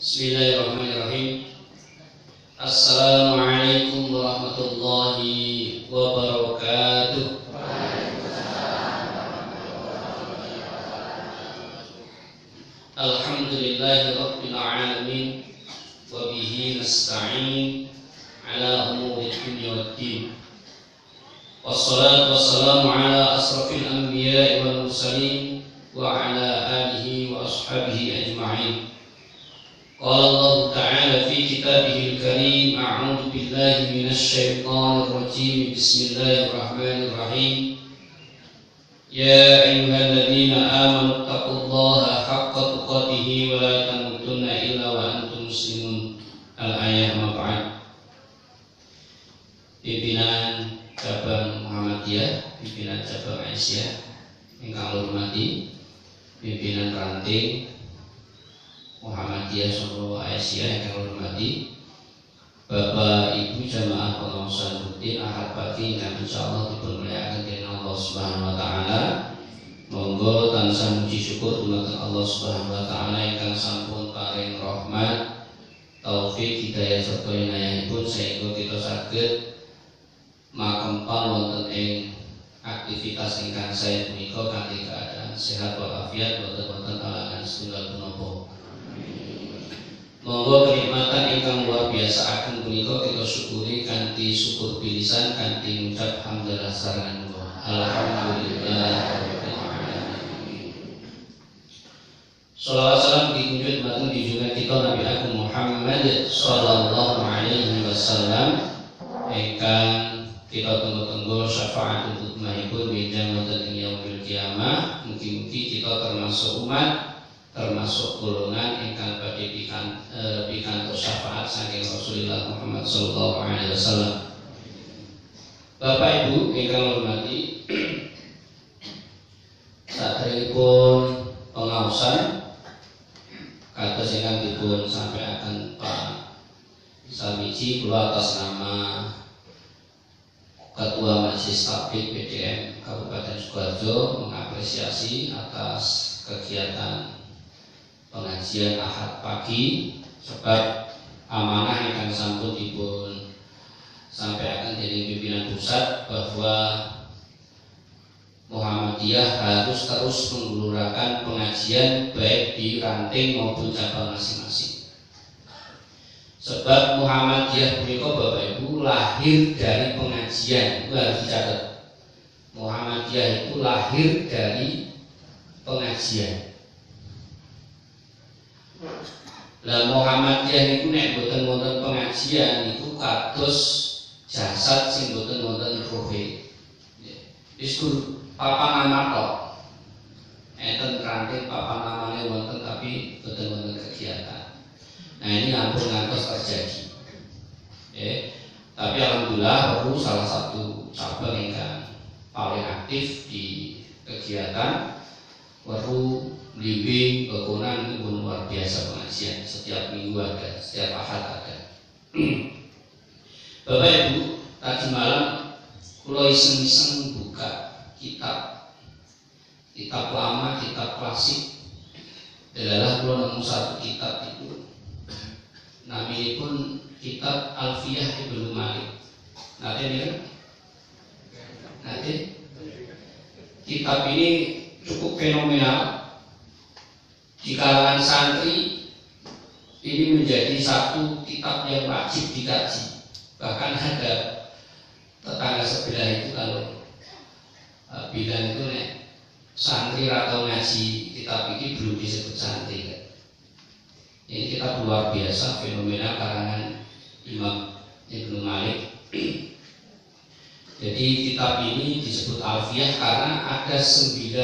Bismillahirrahmanirrahim. Assalamualaikum warahmatullahi wabarakatuh. Alhamdulillahi rabbil alamin. Wa bihi nasta'in ala umuri dunya waddin. Wassalatu wassalamu ala asrafil anbiya'i wal mursalin wa ala alihi wa ashabihi ajma'in. Qala Allah Ta'ala fi kitabihil karim, a'udzu billahi minasy syaithanir rajim. Bismillahirrahmanirrahim. Ya ayyuhalladzina amanu taqullaha haqqa tuqatih wa la tamutunna illa wa antum muslimun. Al-ayah mab'ad. Pimpinan cabang Muhammadiyah, pimpinan cabang Aisyah ingkang hormati, pimpinan ranting Muhammadiyah Solo Aisyah yang hormati, Bapak Ibu jamaah pengawasan rutin Ahad pagi yang insyaallah dipermuliakan dengan Allah Subhanahu wa taala. Monggo tansah muji syukur dumateng Allah Subhanahu wa taala ingkang sampun paring rahmat, taufik, hidayah serta inayahipun sehingga kita saged makempal wonten ing aktivitas ingkang saya punika kanthi keadaan sehat walafiat, boten wonten halangan setunggal punapa. Monggo kenikmatan ingkang luar biasa akan punika kita syukuri kanthi syukur bilisan, kanthi ngucap hamdalah sarangan alhamdulillah rabbil alamin. Shalawat salam dikunjut mateng junjungan kita Nabi Agung Muhammad sallallahu alaihi wasallam ingkang kita tunggu-tunggu syafaat untuk mahipun bidang wonten ing yaumil kiamah. Mugi-mugi kita termasuk umat, termasuk golongan ingkang badhe pikantuk syafaat saking Rasulullah Muhammad sallallahu alaihi wasallam. Bapak Ibu ingkang hormati, saderengipun pengaosan kados ingkang dipun sampaikan Pak Samiji, kula atas nama Ketua Majelis Tabligh PDM Kabupaten Sukoharjo mengapresiasi atas kegiatan pengajian Ahad pagi, sebab amanah yang sampun dipun sampaikan dari pimpinan pusat bahwa Muhammadiyah harus terus menggelurakan pengajian baik di ranting maupun cabang masing-masing. Sebab Muhammadiyah punika Bapak Ibu lahir dari pengajian, itu harus dicatat. Muhammadiyah itu lahir dari pengajian. Lah Muhammadiyah itu nek boten wonten pengajian itu kados jasad sing boten wonten ruhe. Wis papan amato. Enten ranting papan amane wonten tapi boten wonten kegiatan. Nah ini ampun ngantos terjadi. Tapi alhamdulillah baru salah satu cabang yang paling aktif di kegiatan baru blimbing bekonan itu luar biasa pengajian, setiap minggu ada, setiap Ahad ada. Bapak Ibu, tadi malam kula iseng-iseng buka kitab lama, kitab klasik. Adalah kula nemu satu kitab itu, namanya pun kitab Alfiyah Ibnu Malik. Nanti kitab ini cukup fenomenal. Di kalangan santri ini menjadi satu kitab yang wajib dikaji. Bahkan ada tetangga sebelah itu kalau bilang itu nek santri atau ngaji kitab ini belum disebut santri kan. Ini kitab luar biasa fenomenal karangan Imam Ibnu Malik. Jadi kitab ini disebut Alfiyah karena ada 100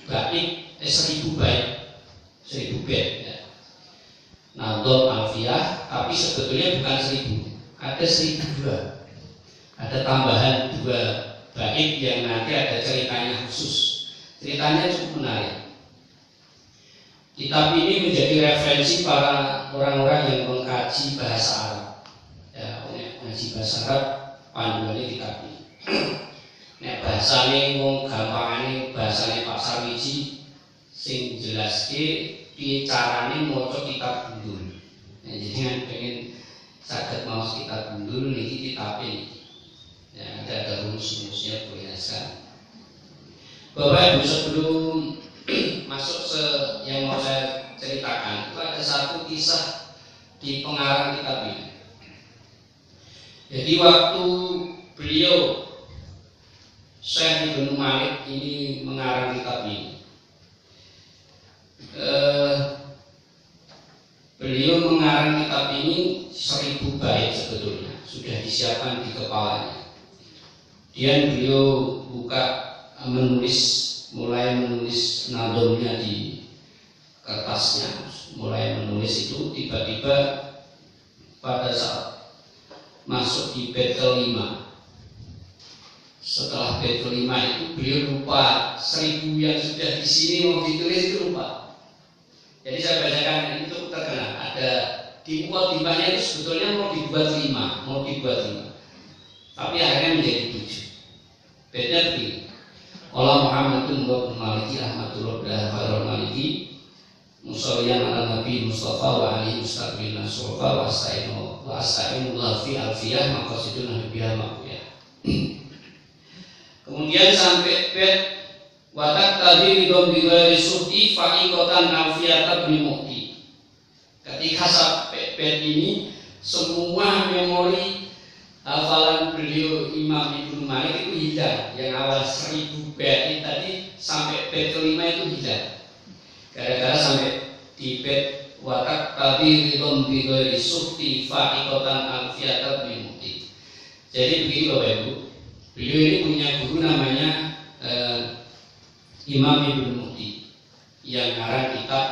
bait, 1000 bait, 1000 bait ya. Nadhom Alfiyah, tapi sebetulnya bukan 1000, ada 1002. Ada tambahan 2 bait yang nanti ada ceritanya khusus. Ceritanya cukup menarik. Kitab ini menjadi referensi para orang-orang yang mengkaji bahasa Arab. Ya, ngaji bahasa Arab panduannya kitab ini. Nek bahasane wong gampangane bahasane Pak Samiji sing jelaske carane maca kitab gundul. Nah, jadi pengen saged maos kitab gundul niki kitabe niki. Ya, ada rumus-rumusnya biasa. Bapak Ibu, sebelum masuk yang mau saya ceritakan, itu ada satu kisah di pengarang kitab ini. Jadi waktu beliau Syekh Ibnu Malik ini mengarang kitab ini, beliau mengarang kitab ini 1000 bait sebetulnya sudah disiapkan di kepalanya. Kemudian beliau mulai menulis nadumnya di kertasnya, mulai menulis itu tiba-tiba pada saat masuk di bait kelima, setelah bait kelima itu beliau lupa 1000 yang sudah di sini mau ditulis itu lupa. Jadi saya bacakan itu terkenal ada di mukadimahnya itu sebetulnya mau dibuat 5, tapi akhirnya menjadi 7. Baitnya begini. Allah Muhammadun wa maliki rahmatullah wa maliki musalliyan ala nabi Mustafa wa alihi mustaqbil nasrofa wa asta'inullah fi alfiyah maqasidun nabiyah maqiyah. Kemudian sampai bait watak tadi bidom bigari suhti fa'iqatan alfiyata bimukti. Ketika sampai bait ini semua memori hafalan beliau Imam Ibnu Malik itu hilang. Yang awal 1000 bait tadi sampai bait kelima itu hilang. Gara-gara sampai di bait watak tadi bidom bigari suhti fa'iqatan alfiyata bimukti. Jadi begini Bapak Ibu, beliau ini punya guru namanya Imam Ibnu Mukti yang ngarang kitab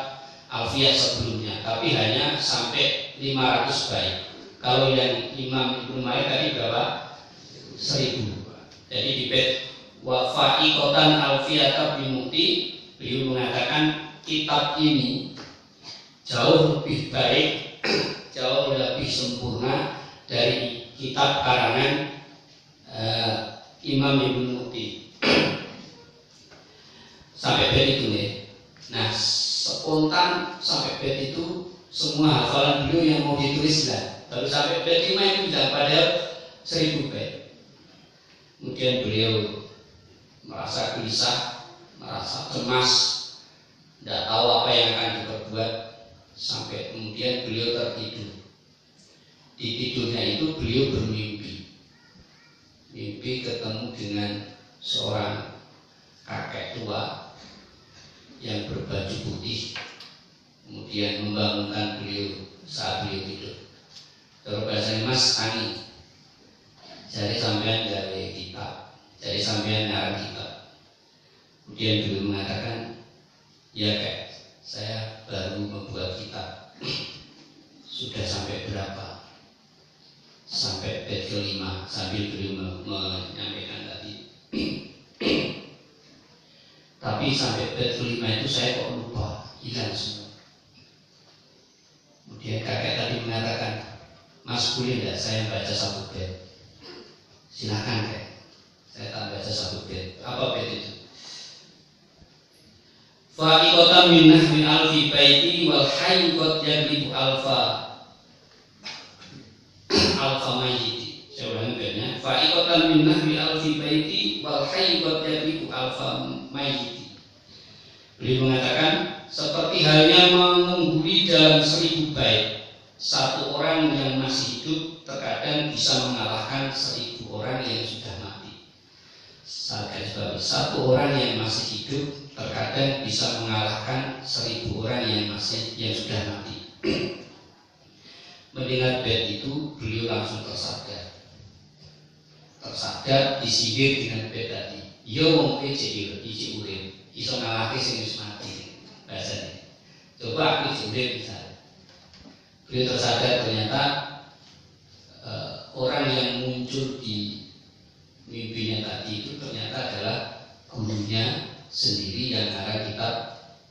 Alfiyah sebelumnya, tapi hanya sampai 500 bait. Kalau yang Imam Ibnu Malik tadi berapa? 1000. Jadi di bait wa fa'iqatan alfiyata bi Mukti, beliau mengatakan kitab ini jauh lebih baik, jauh lebih sempurna dari kitab karangan Imam Ibnu Mukti. Sampai bait itu nih. Nah, spontan sampai bait itu semua hafalan beliau yang mau ditulis lah. Baru sampai bait 5 itu sudah padahal 1000 bait. Kemudian beliau merasa gelisah, merasa cemas, tidak tahu apa yang akan diperbuat, sampai kemudian beliau tertidur. Di tidurnya itu beliau bermimpi. Mimpi ketemu dengan seorang kakek tua yang berbaju putih, kemudian membangunkan beliau saat beliau tidur. Kalau bahasanya Mas Tani, jadi sampean dari kitab, jadi sampean ngarang kitab. Kemudian beliau mengatakan, ya kek, saya baru membuat kitab. Sudah sampai berapa? Sampai bait kelima, sambil beliau menyampaikan tadi. Tapi sampai bait kelima itu saya kok lupa, hilang semua. Kemudian kakek tadi mengatakan, Mas boleh tidak saya baca 1 bait? Silakan kek, saya tak baca 1 bait. Apa bait itu? Fa'iqatan min nahwi alfi baiti wal hayy qad yadribu alfa mayyiti. Saya ulangi baitnya. Fa'iqatan min nahwi alfi baiti wal hayy qad yadribu alfa mayyiti. Beliau mengatakan seperti halnya mengungguli dalam 1000 bait, satu orang yang masih hidup terkadang bisa mengalahkan 1000 orang yang sudah mati. Satu orang yang masih hidup terkadang bisa mengalahkan 1000 orang yang sudah mati. Mendengar bait itu beliau langsung tersadar disindir dengan bait tadi. Yo wong iki urip, iso ngalahke sing wis mati. Bahasanya. Coba aku urip misalnya. Beliau tersadar ternyata orang yang muncul di mimpinya tadi itu ternyata adalah gurunya sendiri yang ngarang kitab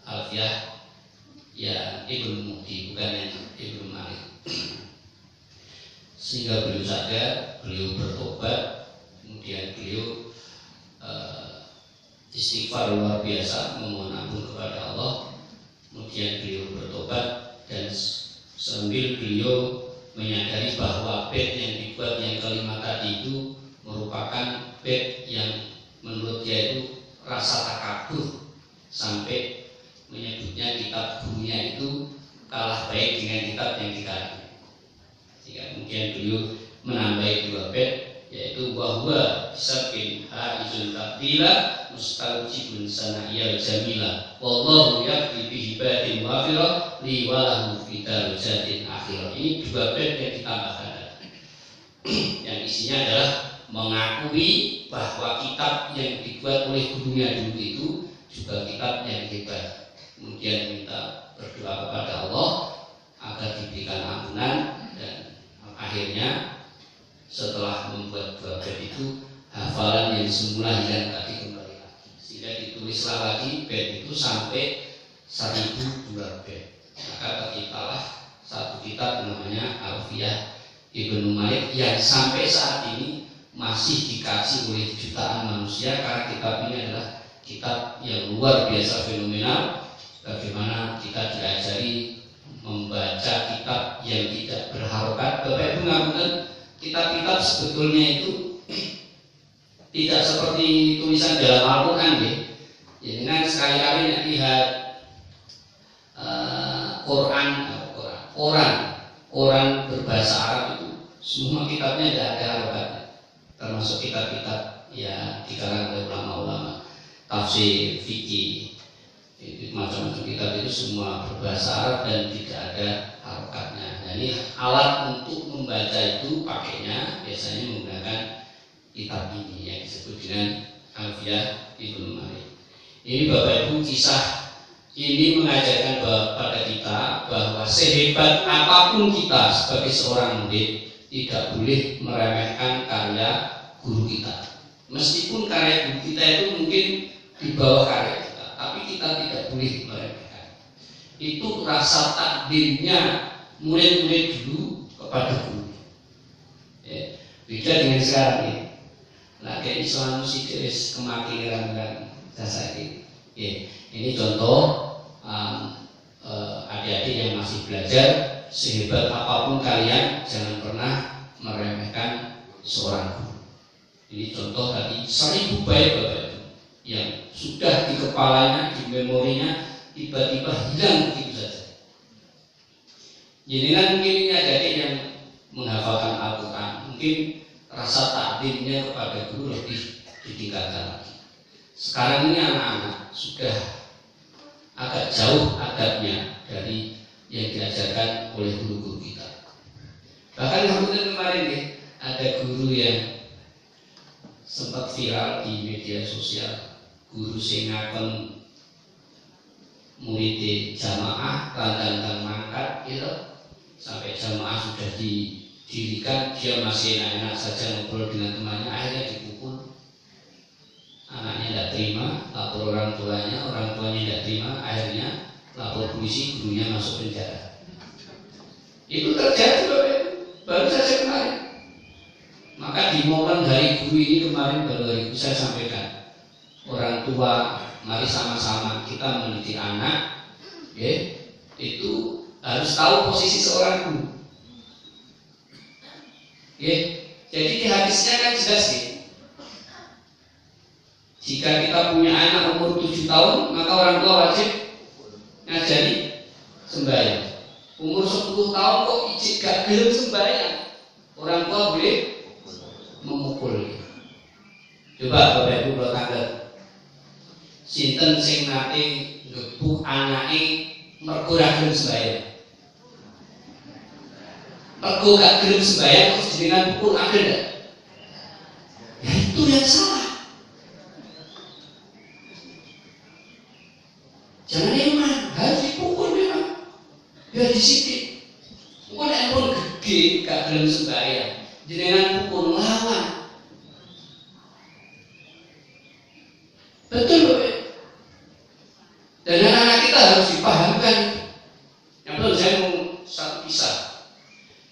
Alfiyah ya Ibnu Mukti, bukan yang Ibnu Malik. Sehingga beliau sadar, beliau bertobat, kemudian beliau istighfar luar biasa, memohon ampun kepada Allah, kemudian beliau sampai menyebutnya kitab gurunya itu kalah baik dengan kitab yang dikarang. Sehingga kemudian beliau menambahi 2 bait, yaitu bahwa sabin haizul tabdila mustajibun sana'iyal jamila wallahu yakfi bihi batin wafirah li walahu fidal jadin akhirah. Ini 2 bait yang ditambahkan yang isinya adalah mengakui bahwa kitab yang dibuat oleh gurunya dulu itu juga kitab yang hebat. Kemudian minta berdoa kepada Allah agar diberikan ampunan, dan akhirnya setelah membuat 2 bait itu hafalan yang semula hilang tadi kembali lagi, sehingga ditulislah lagi bait itu sampai 1002 bait. Maka terciptalah satu kitab namanya Alfiyah Ibnu Malik yang sampai saat ini masih dikaji oleh jutaan manusia, karena kitab ini adalah kitab yang luar biasa fenomenal. Bagaimana kita diajari membaca kitab yang tidak berharokat. Bapak Ibu ngapunten, kitab-kitab sebetulnya itu tidak seperti tulisan dalam Al-Quran ya. Jadi kan sekali-kali lihat Quran berbahasa Arab itu semua kitabnya tidak ada harokatnya, termasuk kitab-kitab ya dikarang oleh ulama-ulama tafsir, fikih, itu macam-macam kitab itu semua berbahasa Arab dan tidak ada harokatnya. Nah, ini alat untuk membaca itu pakainya biasanya menggunakan kitab ini yang disebut dengan Alfiyah Ibnu Malik. Ini Bapak Ibu, kisah ini mengajarkan pada kita bahwa sehebat apapun kita sebagai seorang murid tidak boleh meremehkan karya guru kita. Meskipun karya guru kita itu mungkin di bawah karya kita, tapi kita tidak boleh meremehkan. Itu rasa takdirnya murid-murid dulu kepada guru. Ya, beda dengan sekarang ini. Nah, kayak Islam musik kemakiran kan jasa ini. Ya, ini contoh adik-adik yang masih belajar, sehebat apapun kalian jangan pernah meremehkan seorang guru. Ini contoh tadi 1000 bait Bapak Ibu yang sudah di kepalanya, di memorinya, tiba-tiba hilang begitu saja. Jadi kan mungkin ini adik-adik yang menghafalkan Al-Quran, mungkin rasa takdirnya kepada guru lebih ditingkatkan lagi. Sekarang ini anak-anak sudah agak jauh adabnya dari yang diajarkan oleh guru-guru kita. Bahkan kemarin nih, ada guru yang sempat viral di media sosial, guru sing ngakon murid jamaah tantang mangkat gitu, sampai jamaah sudah didirikan, dia masih enak-enak saja ngobrol dengan temannya, akhirnya dipukul. Anaknya tidak terima, lapor orang tuanya tidak terima, akhirnya lapor polisi, gurunya masuk penjara. Itu terjadi baru saja kemarin. Maka di momen hari guru ini kemarin baru hari guru saya sampaikan, orang tua mari sama-sama kita mendidik anak, ya, itu harus tahu posisi seorang guru. Ya, jadi di hadisnya kan jelas ya. Jika kita punya anak umur 7 tahun, maka orang tua wajib ngajari sembahyang. Umur 10 tahun kok ijik gak gelem sembahyang, orang tua boleh memukul. Coba Bapak Ibu kalau tanggal sinten sing nate ngebuk anake mergo ra gelem sembahyang. Mergo gak gelem sembahyang terus jenengan pukul, ada enggak? Ya itu yang salah. Jangan emang, harus dipukul memang. Biar disidik. Pukul yang pun gede, gak gelem sembahyang, jenengan pukul lawan. Betul Bapak. Dan anak-anak kita harus dipahamkan. Yang perlu saya mau satu kisah.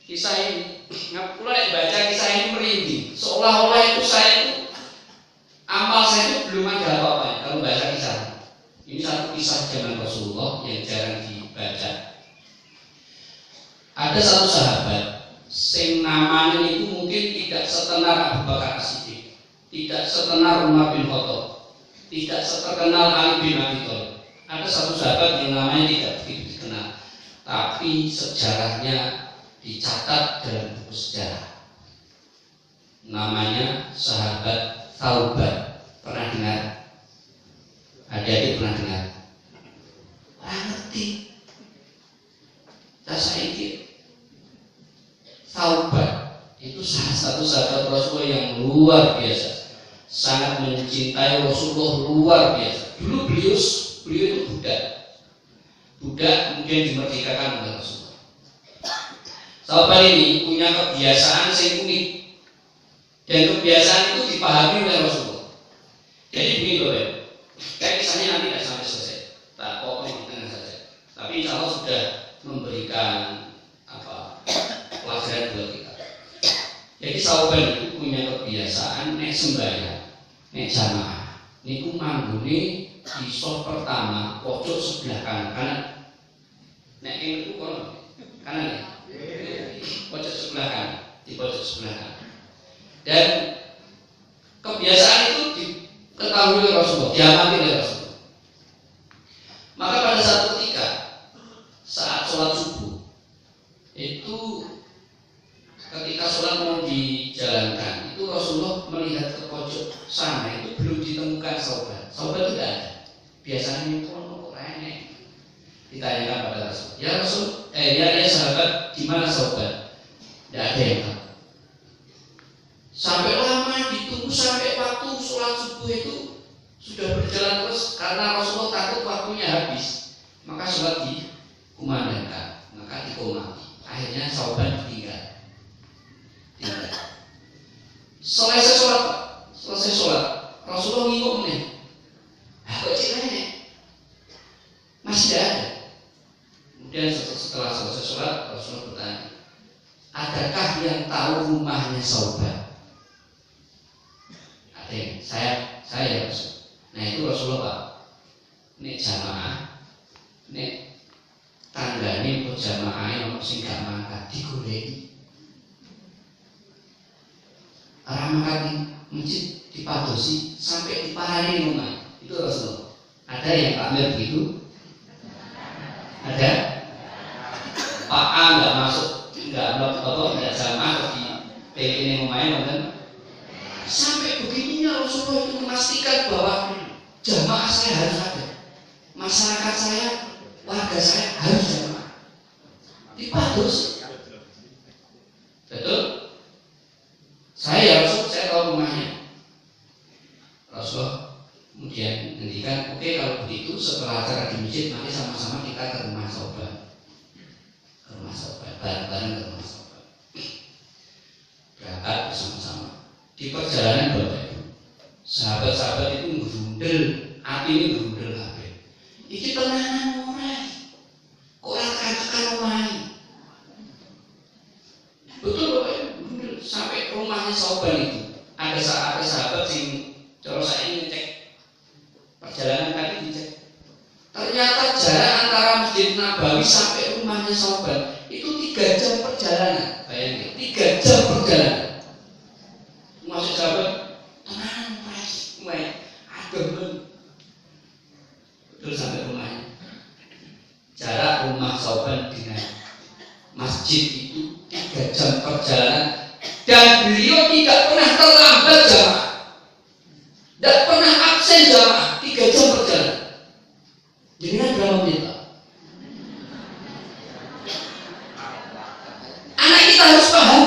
Kisah ini, ngapain yang baca kisah ini merinding. Seolah-olah itu saya itu amal saya itu belum ada apa-apa kalau baca kisah. Ini satu kisah zaman Rasulullah yang jarang dibaca. Ada satu sahabat, sing namanya itu mungkin tidak setenar Abu Bakar As-Siddiq, tidak setenar Umar bin Khattab, tidak seterkenal Ali bin Abi Thalib. Ada satu sahabat yang namanya tidak begitu dikenal, tapi sejarahnya dicatat dalam buku sejarah. Namanya sahabat Taubat. Pernah dengar? Adik-adik pernah dengar? Ngerti. Saya ini Taubat itu salah satu sahabat Rasulullah yang luar biasa, sangat mencintai Rasulullah luar biasa. Dulu beliau itu budak kemudian dimerdekakan oleh Rasulullah. Sahabat ini punya kebiasaan yang unik, dan kebiasaan itu dipahami oleh Rasulullah. Jadi begini loh, kayak kisahnya nanti tidak sampai selesai, tak pokoknya di tengah saja. Tapi insya Allah sudah memberikan pelajaran buat kita. Jadi sahabat itu punya kebiasaan nek sembahyang, nek jamaah, niku manggone di soft pertama pojok sebelah kanan. Nek itu kanan ya, pojok sebelah kanan, di pojok sebelah kanan. Dan kebiasaan itu diketahui oleh Rasulullah, diamati oleh Rasulullah. Maka pada saat ketika saat sholat subuh itu, ketika sholat mau dijalankan itu Rasulullah melihat ke pojok sana, itu belum ditemukan sahabat itu tidak ada. Biasanya itu kok rene ditanyakan pada Rasul, ya Rasul, ya sahabat, di mana sahabat? Tidak ada yang tahu. Sampai lama ditunggu sampai waktu sholat subuh itu sudah berjalan terus, karena Rasulullah takut waktunya habis, maka sholat dikumandangkan, maka dikomati. Akhirnya sahabat ditinggal. Selesai sholat, Rasulullah ngingok nih. Kok ceritanya masih tidak ada. Kemudian setelah selesai sholat, Rasulullah bertanya, adakah yang tahu rumahnya sahabat? Ada. Saya Rasul. Nah itu Rasulullah Pak. Nek jamaah, nek tanggane kok jamaah yang sing gak mangkat digoleki. Orang makan di masjid dipadosi sampai diparani rumah. Itu Rasulullah. Ada yang takmir begitu? Ada? Pak A nggak masuk, nggak jamaah di PN rumahnya, kan? Sampai begininya Rasulullah itu memastikan bahwa jamaah saya harus ada, masyarakat saya, warga saya harus jamaah. Dipadosi. Betul? Saya tahu rumahnya. Rasulullah kemudian ngendikan, oke, kalau begitu setelah acara di masjid nanti sama-sama kita ke rumah sahabat, bareng-bareng ke rumah sahabat, berangkat bersama-sama. Di perjalanan Bapak Ibu, sahabat-sahabat itu ngerundel, hati ini ngerundel kabeh. Iki tenanan ora, kok ora tekan omahe. Betul Bapak Ibu, sampai rumahnya sahabat itu. Ada sahabat yang kalau saya ngecek perjalanan tadi dicek, ternyata jarak antara Masjid Nabawi sampai rumahnya sahabat itu 3 jam perjalanan. Bayangin, 3 jam perjalanan. Masuk sahabat, tenang mas, adem, betul sampai rumahnya. Jarak rumah sahabat dengan masjid itu 3 jam perjalanan. Dan beliau tidak pernah terlambat jamaah, tidak pernah absen jamaah, 3 jam perjalanan. Jadi kan berapa menit Pak? Anak kita harus paham,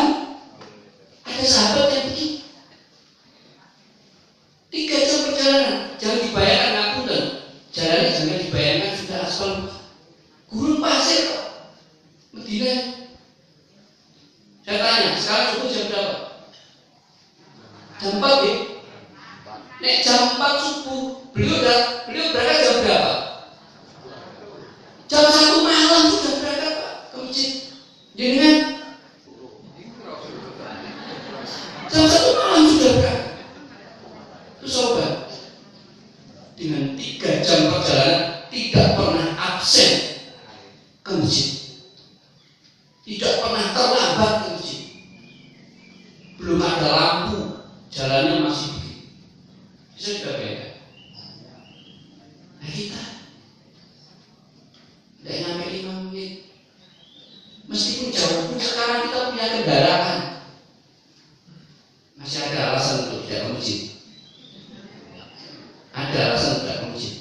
ada sahabat yang begitu. 3 jam perjalanan, jangan dibayangkan ngapunten, jalannya jangan dibayangkan sudah aspal, gurun pasir kok, Medina. Saya tanya, sekarang subuh jam berapa? Jam 4 ya? Nek jam 4 subuh, beliau berangkat jam berapa? Jam 1 malam sudah berangkat Pak ke masjid. Jadi kan jam 1 malam sudah berangkat. Itu sobat, dengan 3 jam perjalanan tidak pernah absen ke masjid, tidak pernah terlambat ke masjid. Belum ada lampu, jalannya masih begitu. Bisa juga beda. Nah kita Meskipun jauh pun sekarang kita punya kendaraan, masih ada alasan untuk tidak ke masjid. Ada alasan tidak ke masjid.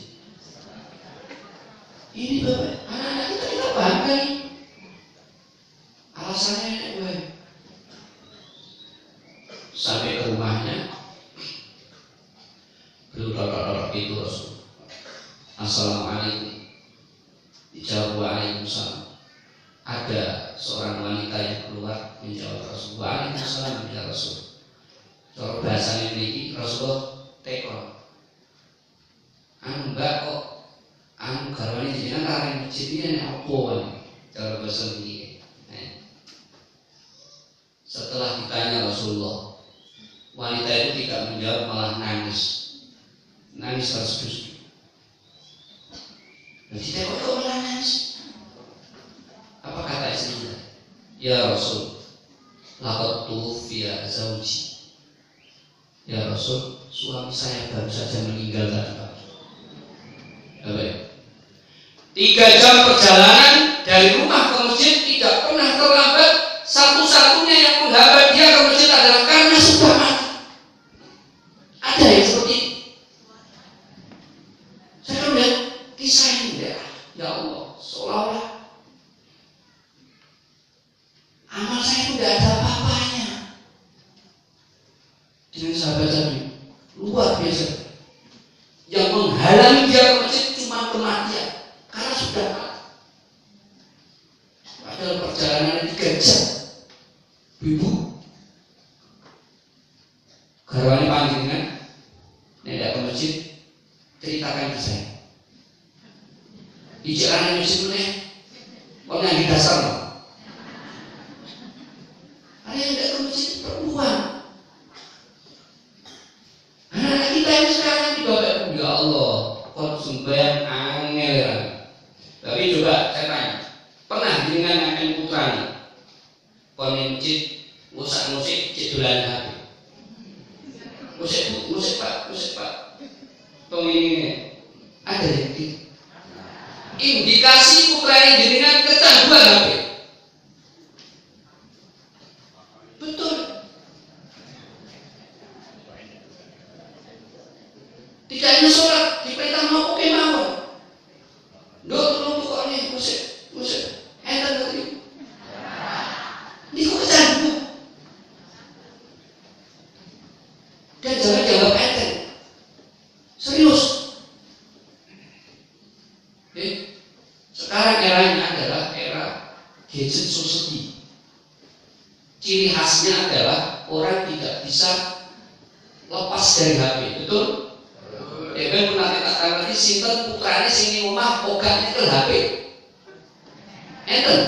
Ini Bapak, anak-anak kita bangga nih. Alasannya gue sampai ke rumahnya, belum dodok-dodok itu Rasul. Assalamualaikum. Dijawab waalaikumsalam. Ada seorang wanita yang keluar menjawab Rasul. Waalaikumsalam ya Rasul. Kalau bahasanya ini Rasulullah teko. Mbak kok garwane jenengan areng masjid iki apa wae? Cara bahasa ini. Setelah ditanya Rasulullah, wanita itu tidak menjawab, malah nangis terus. Jadi kok malah nangis? Apa kata istrinya? Ya Rasul, laqad tuwfiya zauji. Ya Rasul, suami saya baru saja meninggal tadi pagi. Baik. 3 jam perjalanan dari rumah ke masjid tidak pernah terlambat. Satu-satunya yang menghambat dia ke masjid adalah karena sudah mati. Ada yang seperti itu. Saya melihat kisah ini ya Allah, seolah-olah amal saya itu tidak ada apa-apanya dengan sahabat tadi. Luar biasa. Yang menghalangi dia ke masjid cuma kematian, karena sudah mati. Padahal perjalanan 3 jam. Ibu garwane panjenengan nek ke masjid ceritakan ke saya. Ijazah masjid meneh kok nang dasar. Ada yang tidak ke masjid perempuan. Anak kita yang sekarang di bawah, ya Allah, kok sembahyang angel. Tapi coba saya tanya, pernah dengan akan putranya pencit musik cedulan HP. Musik pak. Pemini ada yang gitu. Indikasi putranya jenengan kecanduan HP. Betul. Tidak hanya sholat, diperintah mau oke mawon. Dok tolong pokoknya musik. Enten tadi. Ini kok kecanduan. Dan jangan jawab enten. Serius. Sekarang eranya adalah era gadget society. Ciri khasnya adalah orang tidak bisa lepas dari HP, betul? Eben nanti tak ngerti sinten putrane sing ning omah ogane ke HP. Enten.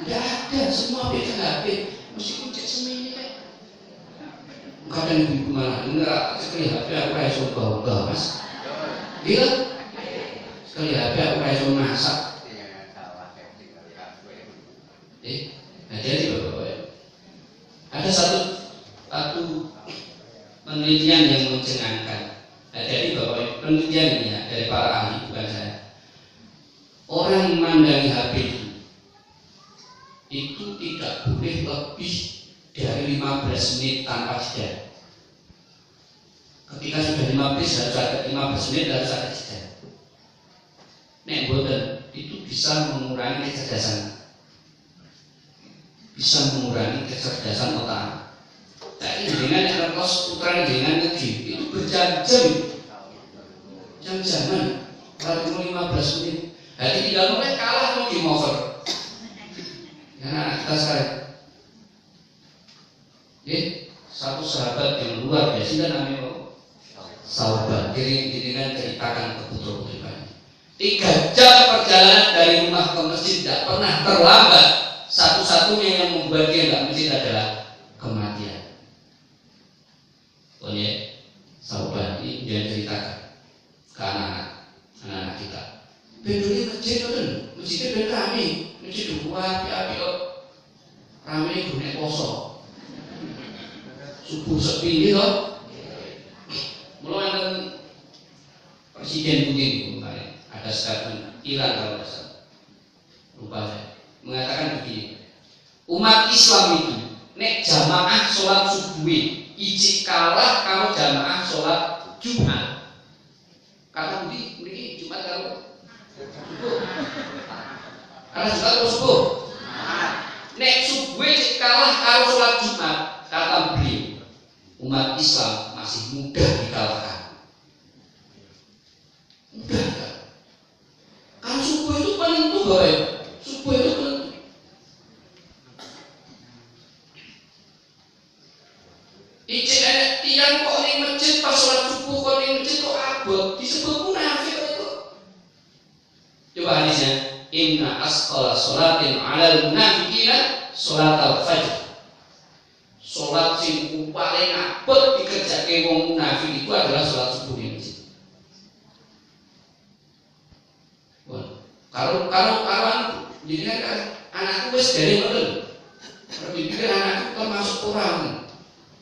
Enggak ada, semua pegang HP. Meskipun cek semene kae. Kadang ibu malah enggak sekali HP aku ora iso bau-bau, Mas. Iya. Sekali HP aku ora iso masak. Jadi Bapak-Bapak. Ada satu penelitian yang mencengangkan. Jadi Bapak, penelitian ini ya, dari para ahli, bukan saya. Orang memandangi HP itu tidak boleh lebih dari 15 menit tanpa jeda. Ketika sudah 15 menit harus ada jeda. Nek boten itu bisa mengurangi kecerdasan. Otak. Tapi dengan ngertos putra dengan negeri itu jam-jaman kalau 15 menit. Jadi tidak boleh kalah sama game over. Karena kita sekarang, satu sahabat yang luar biasa namanya sahabat. Dengan ceritakan ke putra-putranya. 3 jam perjalanan dari rumah ke masjid tidak pernah terlambat. Satu-satunya yang membuat dia tidak masjid adalah kematian. Sahabat ini dia ceritakan ke anak-anak kita. Bedone masjid kan, masjidnya ben rame, masjid dua api kok rame gune poso. Subuh sepi gitu. Mulai kan Presiden Putin kemarin ada statement Iran kalau tidak salah. Lupa saya. mengatakan begini, umat Islam itu nek jamaah sholat subuh iji kalah kalau jamaah sholat Jumat. Karena ini Jumat kalau subuh. Karena Jumat kalau subuh. Nek subuh iji kalah kalau sholat Jumat, kata beliau, umat Islam masih mudah dikalahkan. Mudah kan? Kalau subuh itu penentu boy. Subuh itu penentu. Ijek enek tiang kok ning masjid pas sholat subuh kok ning masjid kok abot disebut munafik itu. Coba hadisnya, inna asqala sholatin 'alal munafiqina sholatal fajr. Sholat sing paling abot dikerjake wong munafik itu adalah sholat subuh di masjid. Kalau jadi kan anakku wis dari ngoten. Kalau dipikir anakku termasuk orang.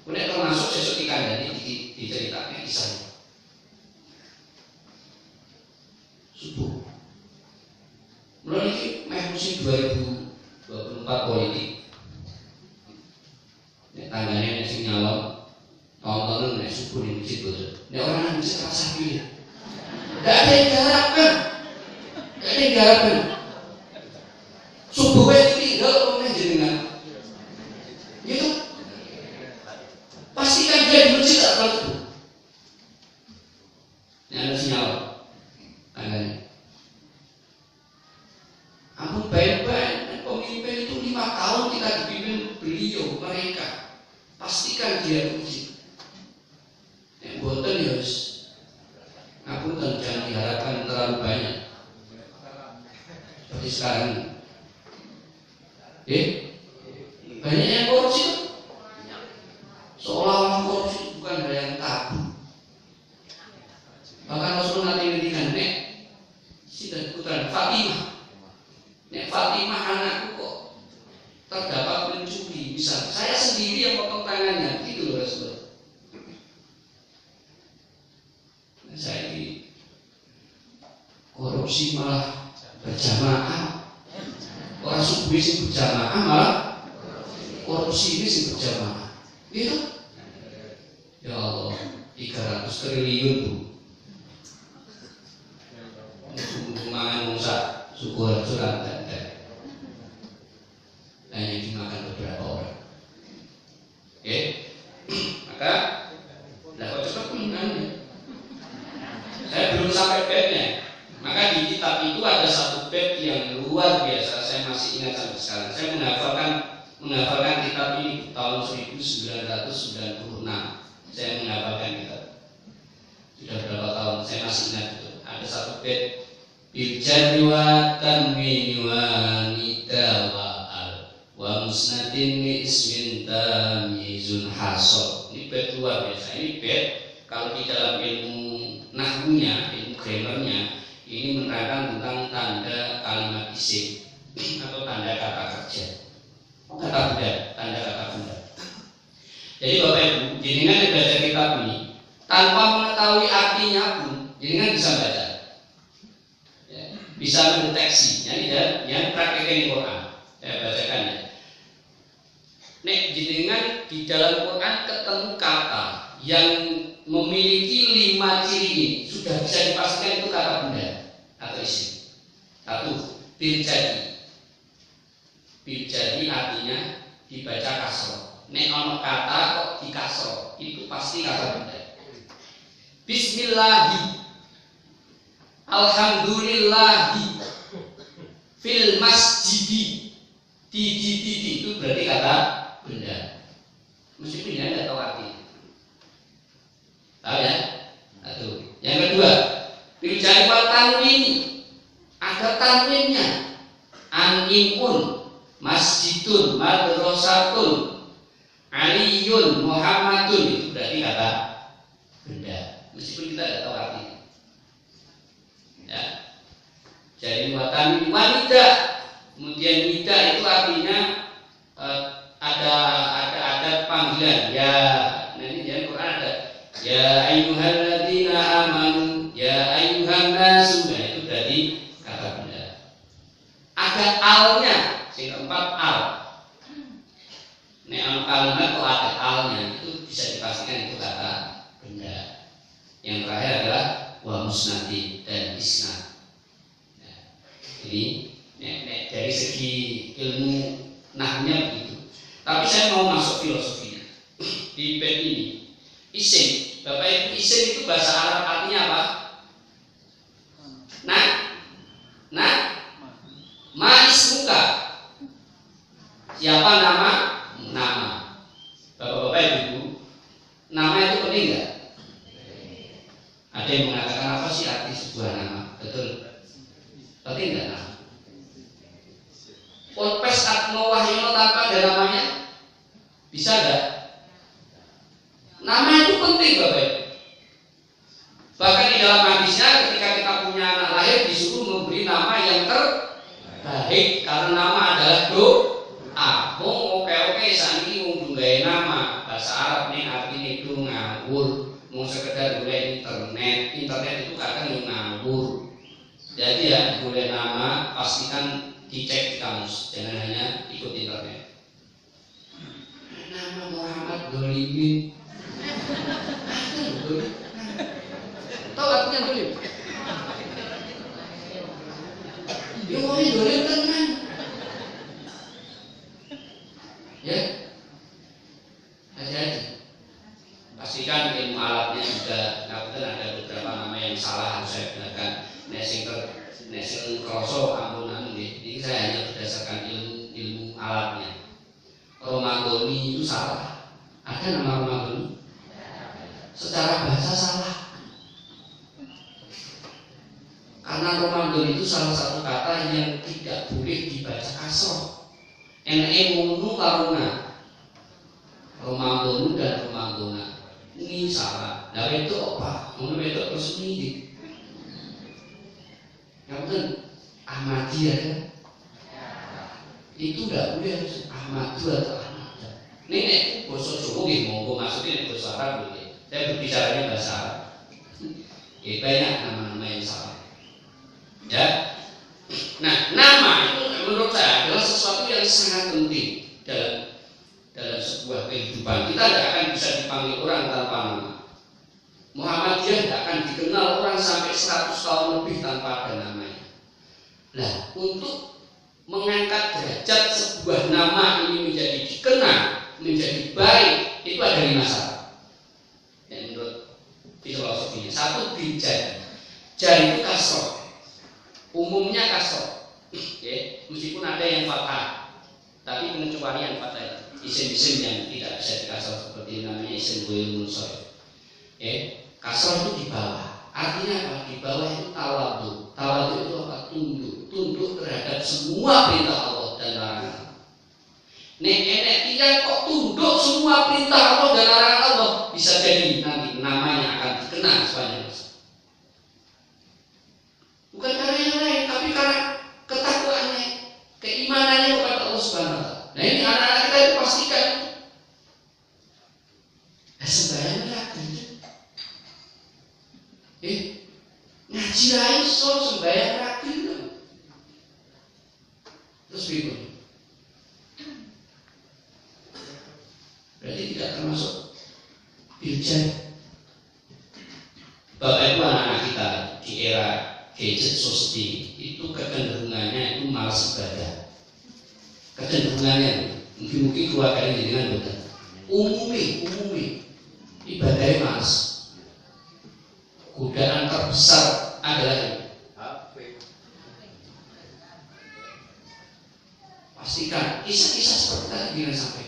Nek termasuk sesuk dikandani diceritake kisahnya. Subuh. Mulai iki meh musim 2024 politik. Nek tanggane nek sing nyalon tontonan nek subuh di masjid betul. Nek orang nang masjid rasa pilih. Enggak ada yang diharapkan. Ini garapan subuh itu tinggal oleh jenengan gitu, pastikan dia di masjid tak kalau itu ini ada sinyal tangannya. Ampun baik-baik pemimpin itu 5 tahun kita dipimpin beliau mereka, pastikan dia di masjid. Yang boten ya wis ngapunten, jangan diharapkan terlalu banyak. Seperti sekarang banyak yang korupsi, seolah-olah korupsi bukan hal yang tabu. Bahkan Rasulullah nanti ngendikan, nek sinten putra Fatimah, nek Fatimah anakku kok terdapat pencuri, misal saya sendiri yang potong tangannya, gitu loh Rasulullah. Nah, saya ini korupsi malah berjamaah, orang subuh sing berjamaah malah korupsi ini sing berjamaah, gitu. Ya Allah, 300 triliun bu. Mangan mongsa syukur surat dan hanya dimakan beberapa orang. Oke, maka dapat cepat mengenai. Saya belum sampai bednya. Maka di kitab itu ada satu bab yang luar biasa, saya masih ingat sampai sekarang. Saya menghafalkan kitab ini tahun 1996. Saya menghafalkan kitab. Sudah berapa tahun, saya masih ingat itu. Ada satu bab bil jarri wa tanwini wa nida wa al wa musnadin li ismin tamyizun hasab. Ini bab luar biasa. Ini bab kalau di dalam ilmu nahwunya, ilmu grammarnya, ini menerangkan tentang tanda kalimat isim atau tanda kata kerja, kata benda, tanda kata benda. Jadi Bapak Ibu, jenengan yang baca kitab ini tanpa mengetahui artinya pun, jenengan bisa baca, ya, bisa mendeteksi. Yang prakteknya di Quran, saya bacakan ya. Nek jenengan di dalam Quran ketemu kata yang memiliki 5 ciri ini, sudah bisa dipastikan itu kata benda atau isim. 1. Biljadi. Biljadi artinya dibaca kasroh. Nek ono kata kok di kasroh, itu pasti kata benda. Bismillahi, alhamdulillahi, fil masjidi, di itu berarti kata benda. Meskipun dia tidak tahu artinya. Tahu ya? Satu. Yang kedua, biljadi wal tanwini, ada tanwinnya. An-imun, masjidun, madrasatun, aliyun, muhammadun, itu berarti kata benda. Meskipun kita tidak tahu artinya. Ya. Jadi watan wanita, kemudian nida itu artinya ada panggilan. Ya, nanti di Quran ada ya ayyuhalladzina amanu, ya ayyuhan nasu, itu berarti kata benda. Ada alnya, Sing keempat al. Nek kalimat kok ada alnya itu bisa dipastikan itu kata benda. Yang terakhir adalah wa musnadi dan isnad. Nah, jadi dari segi ilmu nahnya begitu. Tapi saya mau masuk filosofinya di bab ini. Isim, Bapak Ibu, isim itu bahasa Arab artinya apa? Ma ismuka. Siapa nama? Nama. Bapak-bapak Ibu, nama itu penting nggak? Ada yang mengatakan apa sih arti sebuah nama? Betul? Penting nggak nama? Ponpes Atmo Wahyono tanpa ada namanya bisa nggak? Nama itu penting Bapak Ibu. Bahkan di dalam hadisnya ketika kita punya anak lahir disuruh memberi nama yang terbaik karena nama adalah doa. Oke saat ini mau dunggai nama bahasa Arab nih artinya itu ngawur. Mau sekedar boleh internet itu kadang ngawur. Jadi ya boleh nama pastikan dicek di kamus, jangan hanya ikut internet. Nama Muhammad Dolimin. Tahu artinya dolim? Dia mau dolim tenang. Ya, hati-hati. Pastikan ilmu alatnya juga. Kebetulan ada beberapa nama yang salah harus saya benarkan. Nesing kroso ampunan. Ini saya hanya berdasarkan ilmu alatnya. Romadoni itu salah. Ada nama Romadoni? Secara bahasa salah. Karena Ramadan itu salah satu kata yang tidak boleh dibaca kasroh. Munu karuna Ramadan dan Ramadana ini salah. Nah itu apa? Mau itu terus ini. Yang penting Ahmadiyah kan? Itu tidak boleh Ahmadiyah atau Ahmadiyah. Ini bahasa Jawa gitu, mau masukin bahasa Arab gitu. Saya berbicaranya bahasa Arab. Ya banyak nama-nama yang salah. Ya. Nah, nama itu menurut saya adalah sesuatu yang sangat penting dalam sebuah kehidupan. Kita tidak akan bisa dipanggil orang tanpa nama. Muhammadiyah tidak akan dikenal orang sampai 100 tahun lebih tanpa ada namanya. Nah, untuk mengangkat derajat sebuah nama ini menjadi dikenal, menjadi baik, itu ada 5 syarat. Yang menurut filosofinya, satu bijak. Jari itu kasroh. Umumnya kasroh, meskipun ada yang fathah, tapi pengecualian fathah. Isim-isim yang tidak bisa dikasroh seperti namanya isim ghairul munsharif. Kasroh itu di bawah. Artinya apa? Di bawah itu tawadu. Tawadu itu apa? Tunduk terhadap semua perintah Allah dan larangan. Nek tidak kok tunduk semua perintah Allah dan larangan Allah, bisa jadi nanti namanya akan dikenal sepanjang masa. Bukan karena yang lain, tapi karena ketakuannya, keimanannya kepada Allah Subhanahu wa Ta'ala. Nah ini anak-anak kita itu pastikan sembahyang ragu. Ngaji lain so sembahyang ragu. Terus bingung. Berarti tidak termasuk bijak. Bapak Ibu anak-anak kita di era gadget society itu kecenderungannya itu malas ibadah. Kecenderungannya mungkin keluarganya dengan betul. Umumi ibadahnya malas. Godaan terbesar adalah ini. Pastikan kisah-kisah seperti tadi yang sampai.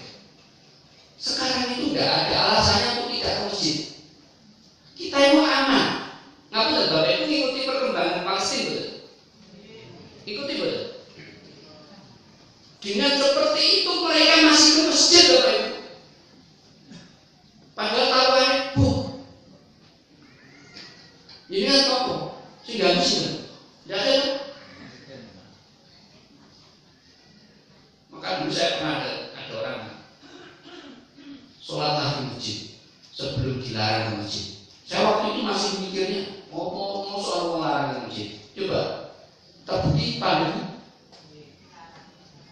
Sekarang itu tidak ada alasannya untuk tidak ke masjid. Kita itu aman. Ngapain Bapak itu ngikuti perkembangan Palestina betul? Ikuti betul. Dengan seperti itu mereka masih ke masjid Bapak Ibu. Padahal tahuan ini kan apa? Sehingga muslim. Tidak ada. Maka dulu saya pernah ada orang sholat di masjid sebelum dilarang ke masjid. Saya waktu itu masih mikirnya mau soal melarang ke masjid. Coba terbukti pandemi.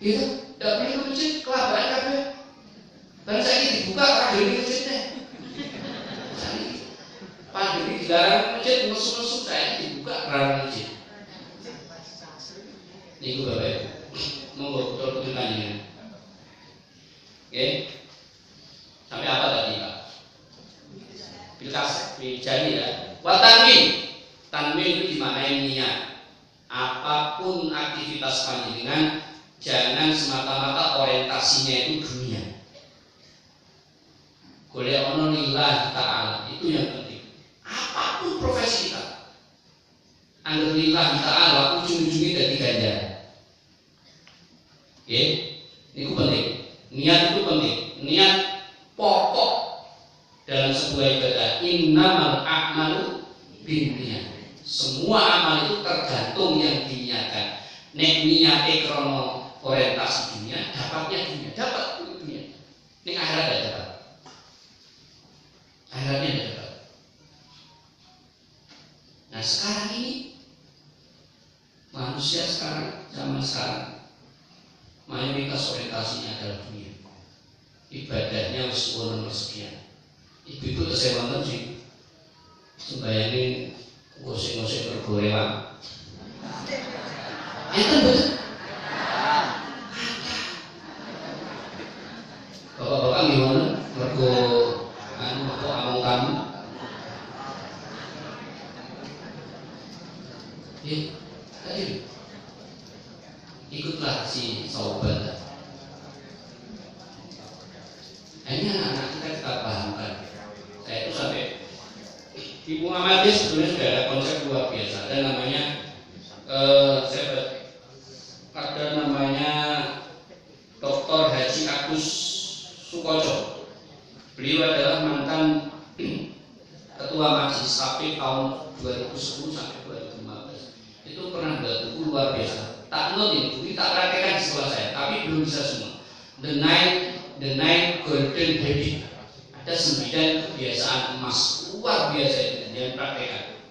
Gitu, tidak perlu ke masjid, kelabaran kabeh. Dan saya ini dibuka pandemi masjidnya. Pandemi dilarang masjid, musuh-musuh saya ini dibuka larang masjid. Ini Bapak Ibu, monggo betul tuntutannya. Oke, sampai apa tadi Pak? Pilkas, jadi ya. Watanwin, tanwin itu dimaknai niat. Apapun aktivitas panjenengan, jangan semata-mata orientasinya itu dunia. Golek ono lillahi ta'ala, itu yang penting. Apapun profesi kita, angger lillahi ta'ala ujung-ujungnya dari ganjaran. Oke, ini penting. Niat itu penting. Niat pokok dalam sebuah ibadah. Innamal a'malu binniyat. Semua amal itu tergantung yang diniatkan. Nek niate krono orientasi dunia, dapatnya dunia, dapat dunia. Nek akhirat tidak dapat. Akhiratnya tidak dapat. Nah sekarang ini manusia sekarang, zaman sekarang, mayoritas orientasinya adalah dunia. Ibadahnya harus nomor sekian. Ibu-ibu saya nonton sih, sembayangin ngosek-ngosek bergorewan. Itu betul. Bapak-bapak gimana? Mergo among kamu. Tadi ikutlah si Sauban. Ini anak-anak kita pahamkan. Saya itu sampai Ibu Muhammadiyah sebetulnya sudah ada konsep luar biasa. Ada namanya ada namanya Dr. Haji Agus Sukoco. Beliau adalah mantan ketua majelis taklim tahun 2010 sampai 2015. Itu pernah buat buku luar biasa. Tak notin, buku tak praktekkan di sekolah saya, tapi belum bisa semua. The Nine Golden Habit. Ada 9 kebiasaan emas luar biasa itu yang praktekkan.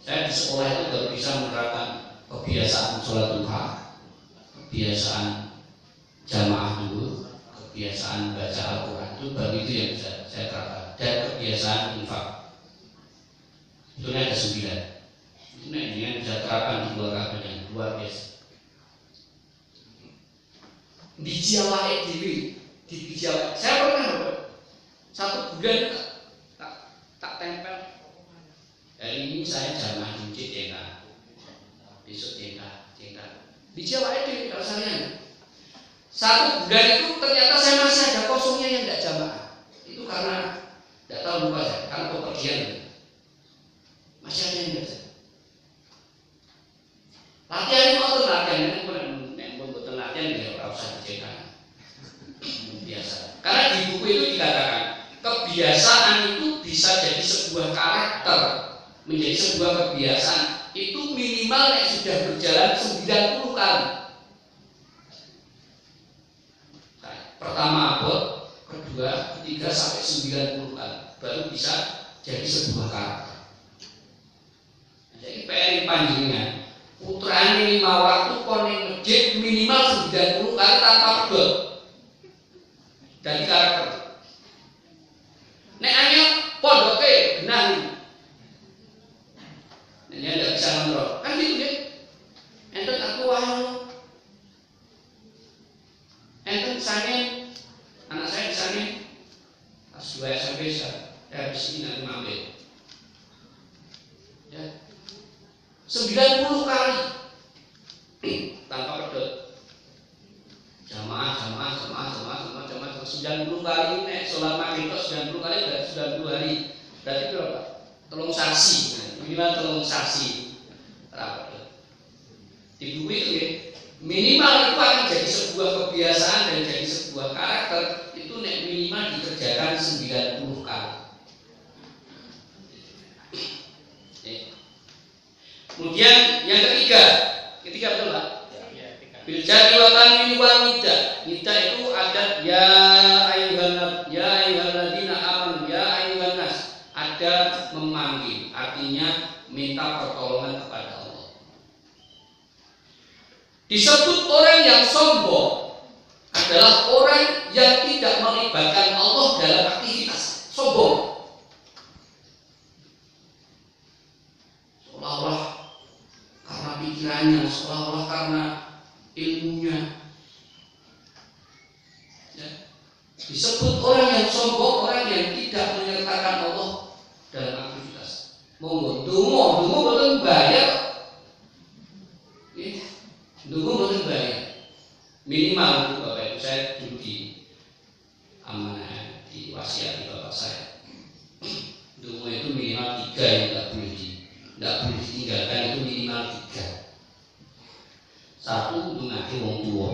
Saya di sekolah itu baru bisa menerapkan kebiasaan sholat duha, kebiasaan jamaah dulu, kebiasaan baca Al-Quran, itu baru itu yang bisa saya terapkan, dan kebiasaan infak. Itu ada 9. Ini yang bisa terapkan di luar kabelnya luar biasa. Di Jawa itu, di Jawa, saya pernah satu bulan tak tempel. Hari ini saya jamaah di JK, besok JK. Di Jawa itu rasanya satu bulan itu ternyata saya masih ada kosongnya yang tidak jamaah. Itu karena tidak tahu lupa saya, karena kepergian masih ada yang tidak jamaah. Latihan itu atau latihan bukan latihan tidak usah dicekan biasa. Karena di buku itu dikatakan kebiasaan itu bisa jadi sebuah karakter, menjadi sebuah kebiasaan itu minimal yang sudah berjalan 90 kali. Pertama abot, kedua, ketiga sampai 90 kali baru bisa jadi sebuah karakter. Jadi PR panjenengan putrane 5 waktu koning masjid minimal 90 kali tanpa pedot dari karakter. Nek hanya pondoke genah ini tidak bisa ngontrol kan gitu deh. Enten aku wahyu enten sange anak saya sange pas 2 SMP saya habis ini nanti ngambil ya 90 kali tanpa pedot jamaah 90 kali nek sholat maghrib 90 kali berarti 90 hari berarti berapa? Telung sasi minimal telung sasi di buku itu ya minimal itu akan jadi sebuah kebiasaan dan jadi sebuah karakter itu nek minimal dikerjakan 90 kali. Kemudian yang ketiga betul Pak? Bil jadi wa tanwin wal nida. Nida itu ada ya ayyuhalladzina amanu ya ayyuhan nas. Ada memanggil, artinya minta pertolongan kepada Allah. Disebut orang Orang yang sombong adalah orang yang tidak melibatkan Allah dalam aktivitas. Sombong. Seolah-olah karena pikirannya, seolah-olah karena ilmunya. Ya. Disebut orang yang sombong, orang yang tidak menyertakan Allah dalam aktivitas. Monggo, dungo boten bayar. Dungo boten bayar. Minimal itu Bapak Ibu, saya dulu di amanah di wasiat di bapak saya. Dungo itu minimal 3 yang tidak boleh ditinggalkan, itu minimal 3. 1 ndongake wong tua.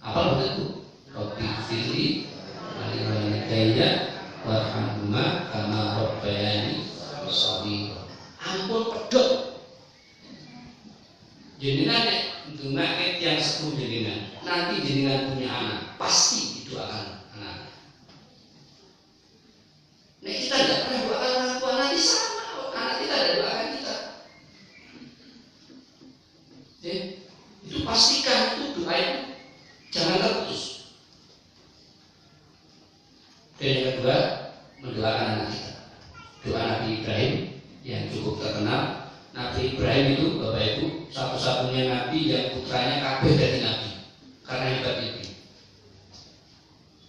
Apa betul? Rabbi firli walidayya warhamhuma kama rabbayani shaghira. Ampun pedhot. Jenengan nek ndongake tiyang sepuh jenengan, nanti jenengan punya anak, pasti didoakan anak. Nek kita tidak pernah doakan orang tua, nanti sama anak kita tidak doakan kita. Itu pastikan itu doa itu jangan terputus. Dan yang kedua, mendoakan anak kita. Doa Nabi Ibrahim yang cukup terkenal. Nabi Ibrahim itu Bapak Ibu satu-satunya Nabi yang putranya kabeh dari Nabi karena hebatnya itu.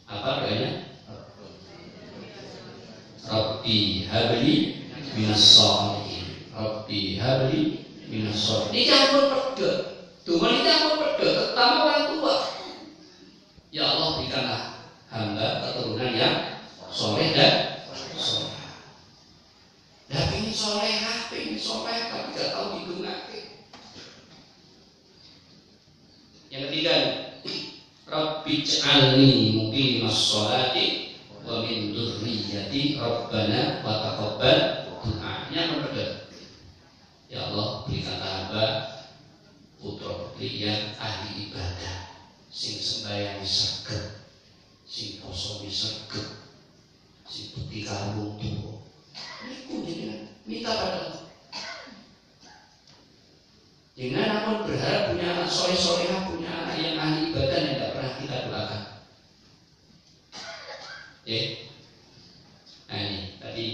Apa doanya? Rabbi habli minas sholihin. Rabbi habli minas sholihin. Ini campur pedot. Tuhan ini campur pedot, terutama orang tua. Ya Allah, berikanlah hamba keturunan yang soleh dan soleh. Dah pengen solehah, pengen soleh, tapi tidak tahu didongake. Yang ketiga, Rabbi ij'alni muqimas sholati wa min dzurriyyati Rabbana wa taqabbal du'a. Yang kedua, ya Allah, berikanlah hamba putra putri yang ahli ibadah, sing sembahyang saged, sing poso saged, sing bukti karo wong tuwa. Niku jenengan minta pada Allah. Jangan namun berharap punya anak soleh-solehah, punya anak yang ahli ibadah yang tidak pernah kita doakan. Nah ini tadi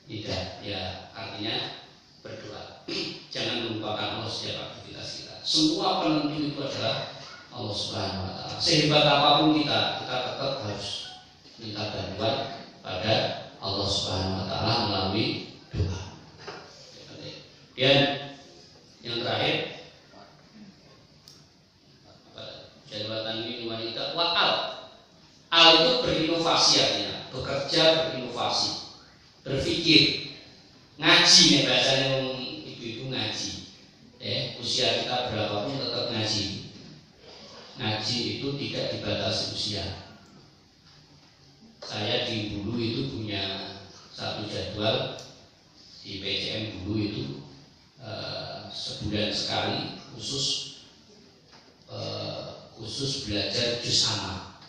tidak, ya artinya berdoa. Jangan melupakan Allah setiap aktivitas kita. Semua penentu itu adalah Allah Subhanahu Wa Taala. Sehebat apapun kita tetap harus minta bantuan pada Allah Subhanahu Wa Taala melalui doa. Dan yang terakhir, jabatan ini wanita wakal. Al itu berinovasi artinya, bekerja berinovasi, berpikir, ngaji nih bahasanya ibu-ibu ngaji. Usia kita berapapun tetap ngaji. Ngaji itu tidak dibatasi usia. Saya di Bulu itu punya satu jadwal di PCM Bulu itu sebulan sekali khusus belajar juz amma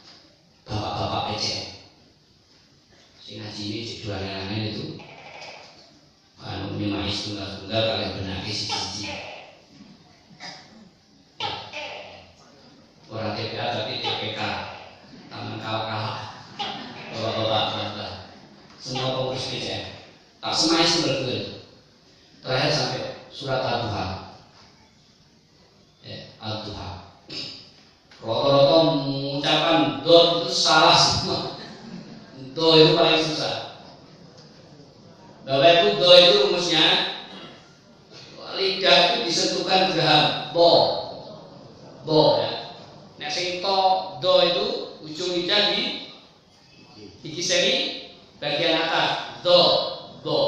bapak-bapak PCM. Si ngaji ini jadwalnya itu anu memais tunggal-tunggal kalian benake siji-siji. Orang TPA tapi TPK taman kalah-kalah. Bapak-bapak, semua pengurus PCM tak semai betul. Terakhir sampai surat Al-Duha. Al-Duha. Rata-rata mengucapkan do itu salah semua. Do itu paling susah. Bapak Ibu, do itu rumusnya lidah itu disentuhkan geraham bo ya. Nek sing to do itu ujung lidah di gigi seri bagian atas do to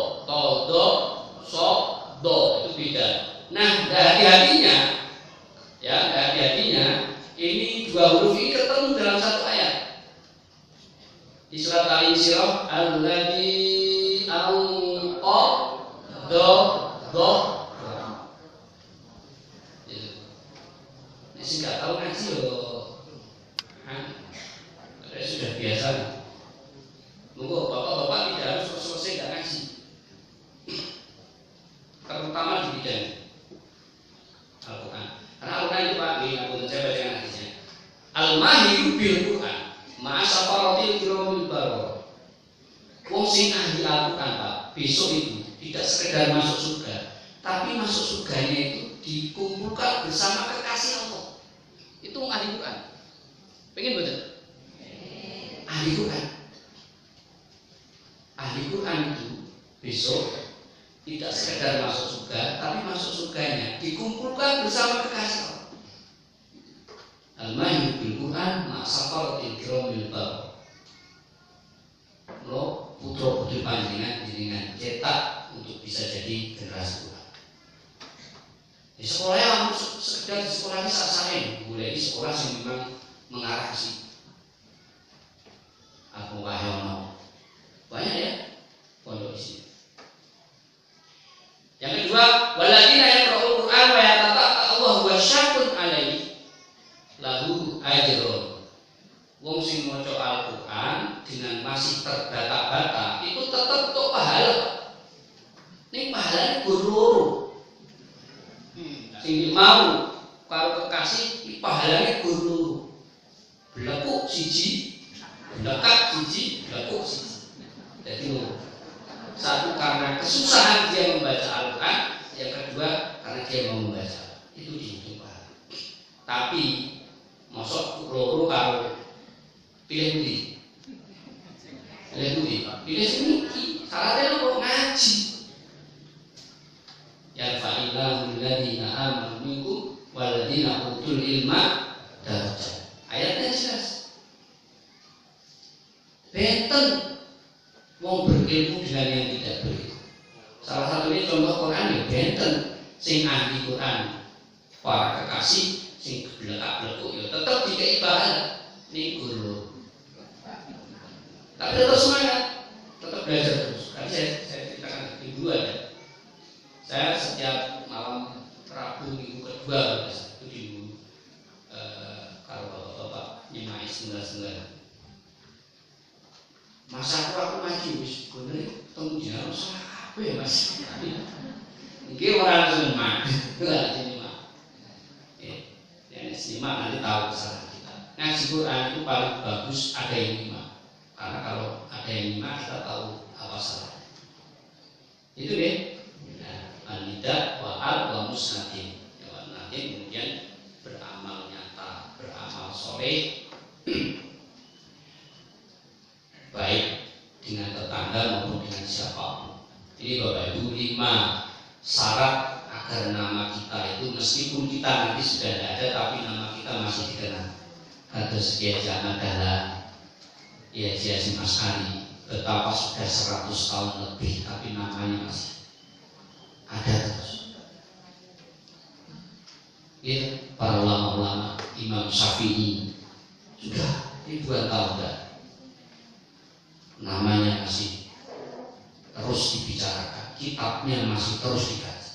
do so do itu beda. Nah, hati-hatinya ya, hati-hatinya ini dua huruf ini ketemu dalam satu ayat di surat Al-Insyirah alladzi anqa do ini sih nggak tahu ngaji loh, sudah biasa. Monggo bapak-bapak tidak harus selesai nggak ngaji, terutama di bidang Al-Quran. Karena Al-Quran itu Pak aku saya bacakan hadisnya. Al-mahiru bil Quran ma'a safaratil kiramil baror. Wong sing ahli Al-Quran Pak, besok itu tidak sekedar masuk surga, tapi masuk surganya itu dikumpulkan bersama kekasih Allah. Itu ahli Quran. Pengen betul? Ahli Quran. Ahli Quran itu besok tidak sekedar masuk surga, tapi masuk surganya dikumpulkan bersama kekasih Allah. Al-mahiru bil Quran ma'a safaratil kiramil baror. Lo putra putri panjenengan cetak untuk bisa jadi generasi Quran. Di sekolahnya sekedar di sekolahnya sah-sahin, boleh di sekolah yang memang mengarah ke situ. Aku wahyono banyak ya pondok di sini. Yang kedua, waladina yaqra'ul Qur'an wa yatata'a wa syaqun alaihi lahu ajrun. Wong sing maca Al-Qur'an dengan masih terbata-bata itu tetap untuk pahala. Ning pahalane guru. Sing mau karo kekasih iki pahalane guru. Blekuk siji, blekat siji, blekuk siji. Jadi satu karena kesusahan dia membaca Al-Qur'an, yang kedua karena dia mau membaca. Itu dihitung pahala. Tapi mosok loro karo pilih budi, syaratnya lo ngaji. Ya fa'illahu alladhina amanu minkum waladina utul ilma darajat. Ayatnya jelas. Benten wong berilmu dengan yang tidak berilmu. Salah satunya contoh Quran ya benten sing ahli Quran para kekasih sing belekak-belekuk ya tetap dikei pahala ning guru. Tapi tetap semangat, tetap belajar terus. Karena saya ceritakan minggu ada. Saya setiap malam Rabu minggu kedua itu di kalau bapak-bapak nyemai 99. Masa aku ngaji wis bener temu jeneng salah apa ya Mas. Iki ora langsung mak. Enggak nyimak. Nyimak nanti tahu kesalahan kita. Ngaji Quran itu paling bagus ada yang nyimak. Karena kalau ada yang nyimak kita tahu apa salah. Itu deh. Al-Nida wa'al wa musnatin. Nanti kemudian beramal nyata, beramal soleh, baik dengan tetangga maupun dengan siapapun. Ini Bapak Ibu 5 syarat agar nama kita itu meskipun kita nanti sudah tidak ada tapi nama kita masih dikenal. Kados Kiai Ahmad Dahlan, ya Kiai Mas Ari, betapa sudah 100 tahun lebih tapi namanya masih ada terus. Ya, para ulama-ulama, Imam Syafi'i sudah ribuan tahun dah. Namanya masih terus dibicarakan, kitabnya masih terus dikaji.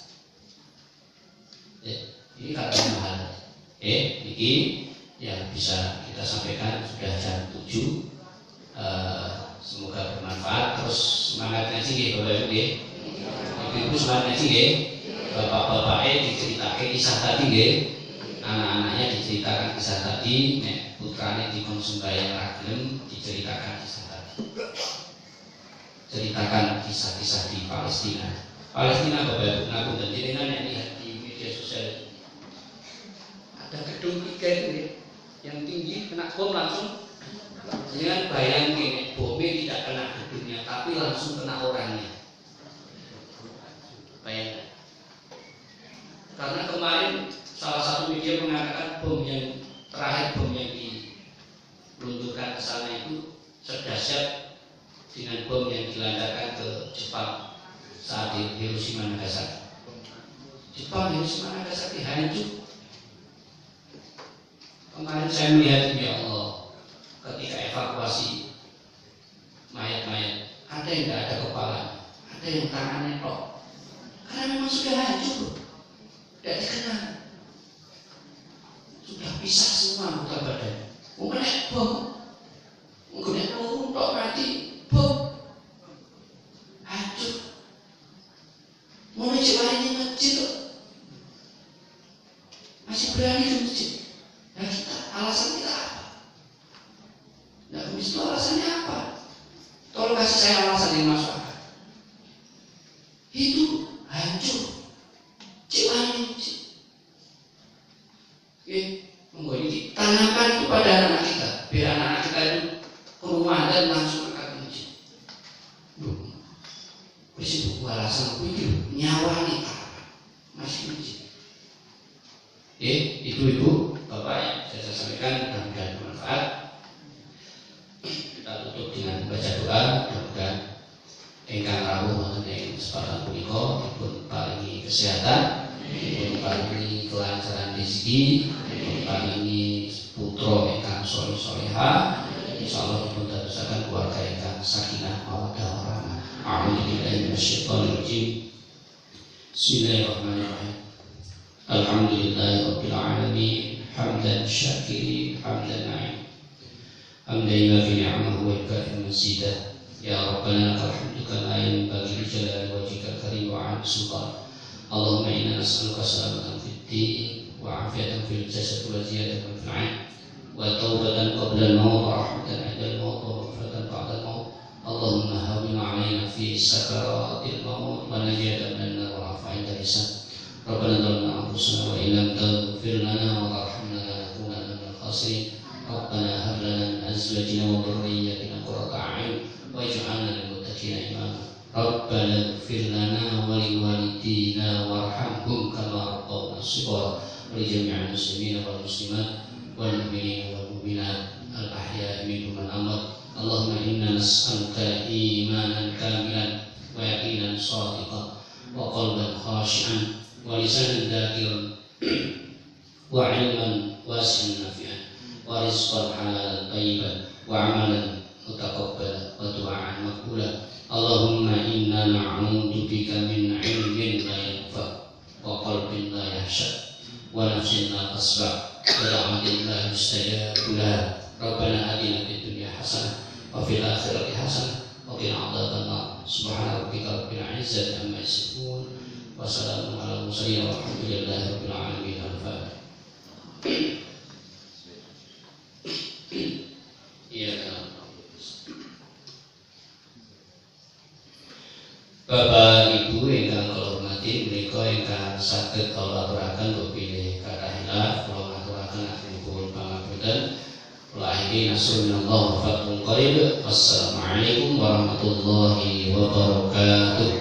Ya, ini katanya mahal. Ini yang bisa kita sampaikan sudah jam 7. Semoga bermanfaat. Terus semangat ngaji nggih Bapak Ibu nggih. Ibu semangat ngaji nggih. Bapak-bapaknya diceritakan kisah tadi nggih. Anak-anaknya diceritakan kisah tadi, nek putrane dikon sembahyang ra gelem diceritakan kisah tadi. Ceritakan kisah-kisah di Palestina. Palestina Bapak Ibu ngapunten jenengan nek lihat di media sosial. Ada gedung 3 itu ya, yang tinggi kena bom langsung. Jangan bayangin bomnya tidak kena gedungnya, tapi langsung kena orangnya. Bayangkan. Karena kemarin salah satu media mengatakan bom yang terakhir, bom yang diluncurkan ke sana itu sedahsyat dengan bom yang dilancarkan ke Jepang saat di Hiroshima Nagasaki. Jepang Hiroshima Nagasaki hancur. Kemarin saya melihat, ya Allah, ketika evakuasi mayat-mayat, ada yang tidak ada kepala, ada yang tangannya tok, karena memang sudah hancur, tidak dikenal, sudah pisah semua anggota badan. Mungkin bom, mungkin peluru tok mati, bom hancur. Mau menciptakan masjid tuh, masih berani ke masjid. Nah kita, alasan kita apa? Nah ke masjid itu alasannya apa? Tolong kasih saya alasan yang masuk akal. Itu hancur jiwanya masjid. Oke, monggo ini tanamkan itu pada anak kita, biar anak kita itu keluar dan langsung ke masjid. Prinsip alasan itu nyawa nih masih masjid. Itu ibu bapak yang saya sampaikan mudah-mudahan bermanfaat. Kita tutup dengan baca doa. Mudah-mudahan ingkang rawuh wonten ing kesempatan punika dipun paringi kesehatan, dipun paringi kelancaran rezeki, dipun paringi putra ingkang saleh-salehah. Insyaallah dipun dadosaken keluarga ingkang sakinah mawaddah warahmah. A'udzu billahi minasyaitonir rajim. Bismillahirrahmanirrahim. Alhamdulillahirabbil alamin. Hamdan syakirin, hamdan na'im. Hamdan yuwafi ni'amahu wa yukafi mazidah. Ya Rabbana lakal hamdu kama yanbaghi li jalali wajhikal karim wa 'ala sultan. Allahumma inna nas'aluka salamatan fid din wa 'afiyatan fil jasad wa ziyadatan fil 'ilm wa taubatan qabla al-maut wa rahmatan 'inda al-maut wa maghfiratan ba'da al-maut. Allahumma hawwin 'alaina fi sakaratil maut wa najatan minan nar wa 'afwa 'inda hisab. Rabbana zalamna anfusana wa illam taghfir lana wa tarhamna lanakunanna minal khasirin. Rabbana hab lana min azwajina wa dhurriyyatina qurrata a'yun waj'alna lil muttaqina imama. Rabbana ighfir lana wa liwalidina warhamhum kama rabbawna shighara. Wa li jami'il muslimina wal muslimat wal mu'minina wal mu'minat al ahya'i minhum wal amwat. Allahumma inna nas'aluka imanan kamilan wa yaqinan shadiqan wa qalban khashi'an wa lisanan dhakiran wa 'ilman wasi'an nafi'an wa rizqan halalan thayyiban wa 'amalan mutaqabbalan wa du'aan maqbulan. Allahumma inna na'udzu bika min 'ilmin la yanfa' wa qalbin la yahsha' wa nafsin la tasba' wa da'watin la yustajabu laha. Rabbana atina fid dunya hasanah wa fil akhirati hasanah wa qina adzabannar. Subhana rabbika rabbil 'izzati amma yasifun. Wassalamu ala mursalin walhamdulillahi rabbil alamin. Al-Fatihah. Bapak Ibu ingkang kula hormati, menika ingkang saged kula aturaken bepilih kathah hilaf kula aturaken aturipun pangapunten. Kula akhiri nasrullah wa fathul qarib. Wassalamualaikum warahmatullahi wabarakatuh.